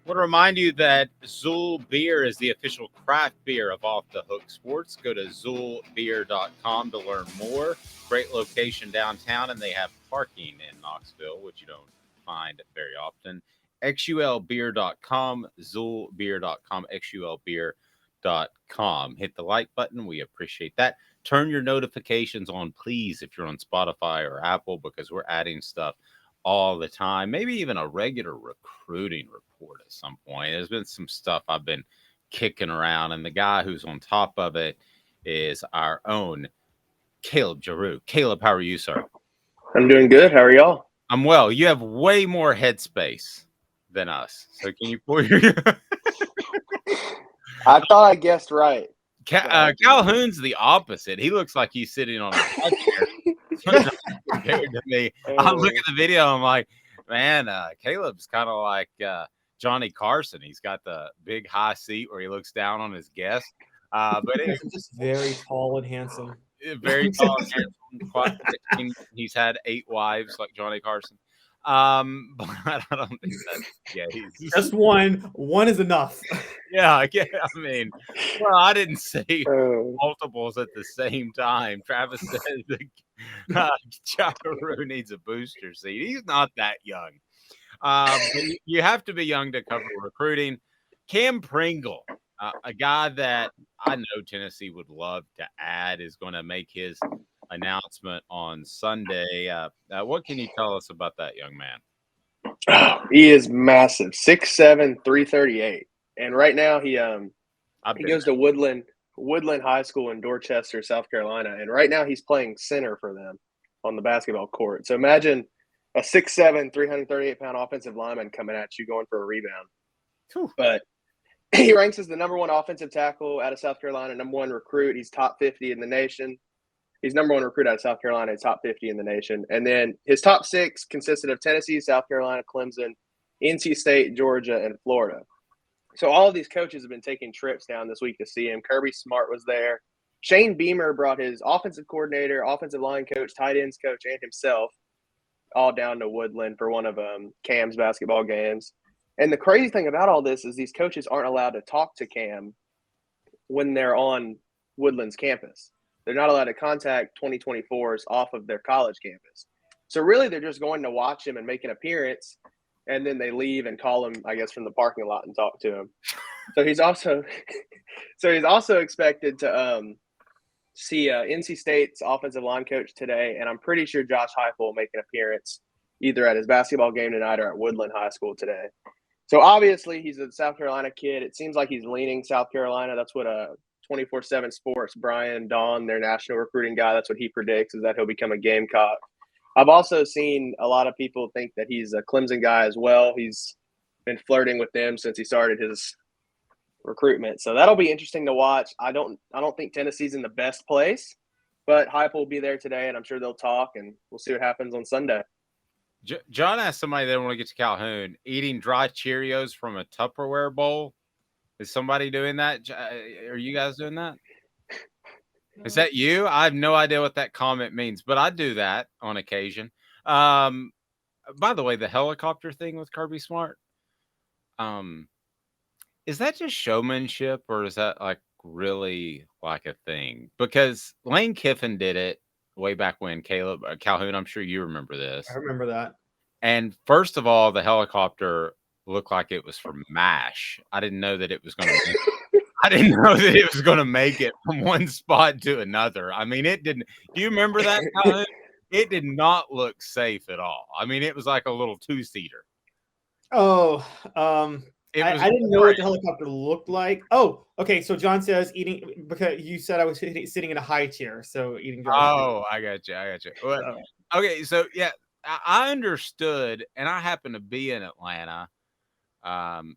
want to remind you that Zool Beer is the official craft beer of Off the Hook Sports. Go to ZoolBeer.com to learn more. Great location downtown, and they have parking in Knoxville, which you don't find very often. XULBeer.com, ZoolBeer.com, XULBeer.com. Hit the like button. We appreciate that. Turn your notifications on, please, if you're on Spotify or Apple, because we're adding stuff all the time, maybe even a regular recruiting report at some point. There's been some stuff I've been kicking around, and the guy who's on top of it is our own Caleb Jarreau. Caleb, how are you, sir? I'm doing good. How are y'all? I'm well. You have way more headspace than us. So can you pull your I thought I guessed right. Calhoun's the opposite. He looks like he's sitting on a chair compared to me. I look at the video, I'm like, man, Caleb's kind of like Johnny Carson. He's got the big high seat where he looks down on his guest. But it's just very tall and handsome. Very tall and handsome. Quite 16. He's had 8 wives like Johnny Carson. But I don't think that's he's just one. One is enough. Yeah. I mean, well, I didn't say multiples at the same time. Travis said Jarreau needs a booster seat. He's not that young. But you have to be young to cover recruiting. Kam Pringle, a guy that I know Tennessee would love to add, is going to make his announcement on Sunday. What can you tell us about that young man? He is massive, 6'7", 338, and right now he goes to Woodland High School in Dorchester, South Carolina, and right now he's playing center for them on the basketball court. So imagine a 6'7", 338-pound offensive lineman coming at you going for a rebound. Whew. But he ranks as the number 1 offensive tackle out of South Carolina, number 1 recruit. He's top 50 in the nation. He's number 1 recruit out of South Carolina. He's top 50 in the nation. And then his top 6 consisted of Tennessee, South Carolina, Clemson, NC State, Georgia, and Florida. So all of these coaches have been taking trips down this week to see him. Kirby Smart was there. Shane Beamer brought his offensive coordinator, offensive line coach, tight ends coach, and himself all down to Woodland for one of Cam's basketball games. And the crazy thing about all this is these coaches aren't allowed to talk to Cam when they're on Woodland's campus. They're not allowed to contact 2024s off of their college campus. So really they're just going to watch him and make an appearance, and then they leave and call him, I guess, from the parking lot and talk to him. So he's also expected to see NC State's offensive line coach today, and I'm pretty sure Josh Heupel will make an appearance either at his basketball game tonight or at Woodland High School today. So obviously he's a South Carolina kid. It seems like he's leaning South Carolina. That's what 24/7 Sports, Brian Dawn, their national recruiting guy, that's what he predicts, is that he'll become a Gamecock. I've also seen a lot of people think that he's a Clemson guy as well. He's been flirting with them since he started his recruitment. So that'll be interesting to watch. I don't think Tennessee's in the best place, but Heupel will be there today, and I'm sure they'll talk, and we'll see what happens on Sunday. John asked somebody that want to get to Calhoun, eating dry Cheerios from a Tupperware bowl. Is somebody doing that? Are you guys doing that? Is that you? I have no idea what that comment means, but I do that on occasion. By the way, the helicopter thing with Kirby Smart, is that just showmanship, or is that like really like a thing? Because Lane Kiffin did it way back when. Calhoun, I'm sure you remember this. I remember that. And first of all, the helicopter looked like it was from MASH. I didn't know that it was going to. I didn't know that it was going to make it from one spot to another. I mean, it didn't. Do you remember that, Calhoun? It did not look safe at all. I mean, it was like a little 2-seater. Oh, I didn't know what the helicopter looked like. Oh, okay. So John says eating, because you said I was sitting in a high chair, so eating. Oh, I got you. Well, okay, so yeah, I understood, and I happened to be in Atlanta,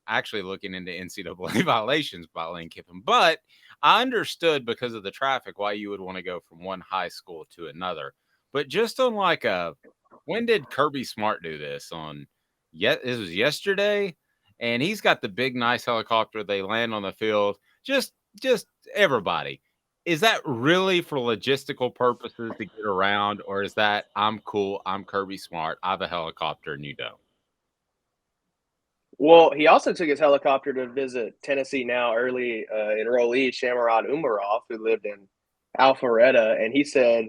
actually looking into NCAA violations by Lane Kiffin, but I understood because of the traffic why you would want to go from one high school to another. But just on like when did Kirby Smart do this? This was yesterday. And he's got the big, nice helicopter. They land on the field. Just everybody. Is that really for logistical purposes to get around? Or is that, I'm cool, I'm Kirby Smart, I have a helicopter and you don't? Well, he also took his helicopter to visit Tennessee now early enrollee Shamarad Umarov, who lived in Alpharetta, and he said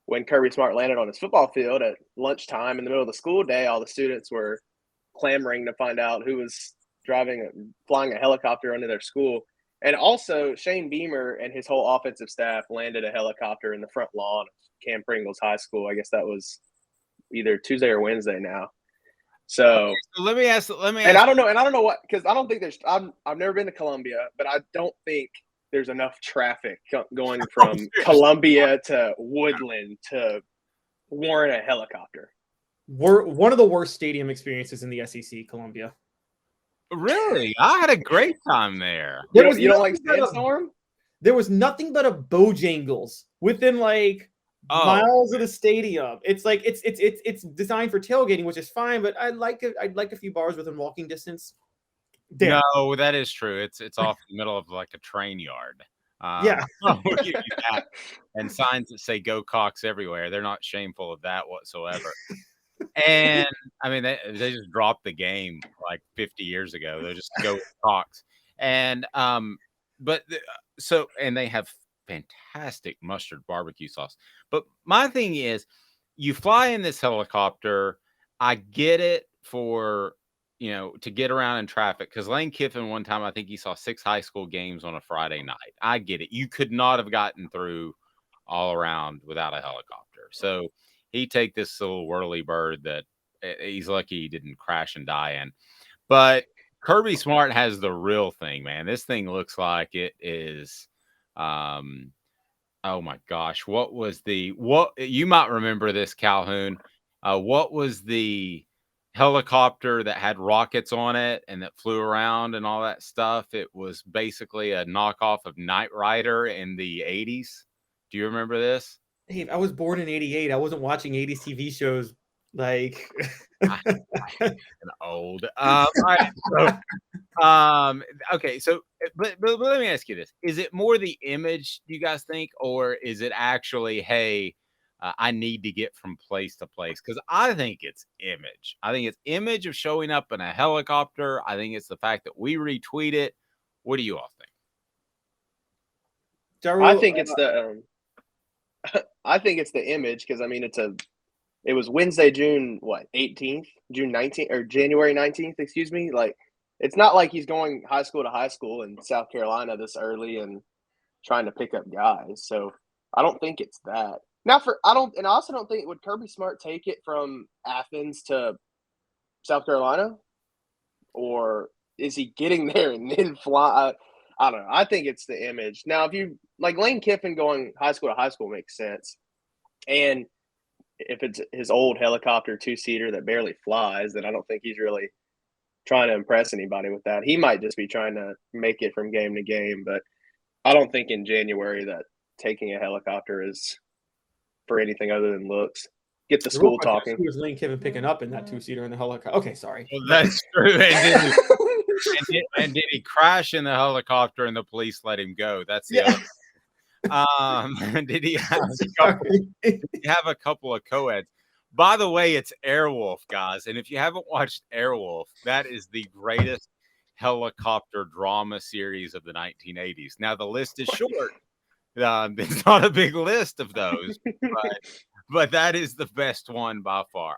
when Kirby Smart landed on his football field at lunchtime in the middle of the school day, all the students were clamoring to find out who was flying a helicopter under their school. And also, Shane Beamer and his whole offensive staff landed a helicopter in the front lawn of Kam Pringle's high school. I guess that was either Tuesday or Wednesday now. So let me ask. And I don't know what, because I don't think I've never been to Columbia, but I don't think there's enough traffic going from Columbia to Woodland to warrant a helicopter. We're one of the worst stadium experiences in the SEC, Columbia. Really? I had a great time there. You don't like Sandstorm? There was nothing but a Bojangles within miles of the stadium. It's like it's designed for tailgating, which is fine, but I'd like a few bars within walking distance. Damn. No, that is true. It's off the middle of like a train yard. Yeah. We'll give you that. And signs that say "Go Cox" everywhere. They're not shameful of that whatsoever. And I mean, they just dropped the game like 50 years ago. They'll just go with Cox. And and they have fantastic mustard barbecue sauce. But my thing is, you fly in this helicopter. I get it for, to get around in traffic, because Lane Kiffin one time, I think he saw 6 high school games on a Friday night. I get it. You could not have gotten through all around without a helicopter. So he take this little whirly bird that he's lucky he didn't crash and die in. But Kirby Smart has the real thing, man. This thing looks like it is oh my gosh, what you might remember this, Calhoun. What was the helicopter that had rockets on it and that flew around and all that stuff? It was basically a knockoff of Knight Rider in the 80s. Do you remember this? Hey, I was born in 88. I wasn't watching 80s TV shows like old. Okay, so but let me ask you this. Is it more the image, do you guys think, or is it actually, hey, I need to get from place to place? Because I think it's image. I think it's image of showing up in a helicopter. I think it's the fact that we retweet it. What do you all think? Jarreau, I think it's the I think it's the image, because I mean it was Wednesday, June 19th, or January 19th, excuse me. Like, it's not like he's going high school to high school in South Carolina this early and trying to pick up guys. So I don't think it's that. Now I also don't think, would Kirby Smart take it from Athens to South Carolina, or is he getting there and then fly? I don't know. I think it's the image. Now, if you like Lane Kiffin going high school to high school makes sense. And if it's his old helicopter 2-seater that barely flies, then I don't think he's really trying to impress anybody with that. He might just be trying to make it from game to game. But I don't think in January that taking a helicopter is for anything other than looks. Get the school talking. Who was Lane Kiffin picking up in that 2-seater in the helicopter? Okay, sorry. Well, that's true. And did he crash in the helicopter and the police let him go? That's the other. Did he have a couple of co-eds? By the way, it's Airwolf, guys. And if you haven't watched Airwolf, that is the greatest helicopter drama series of the 1980s. Now, the list is short. There's not a big list of those, but that is the best one by far.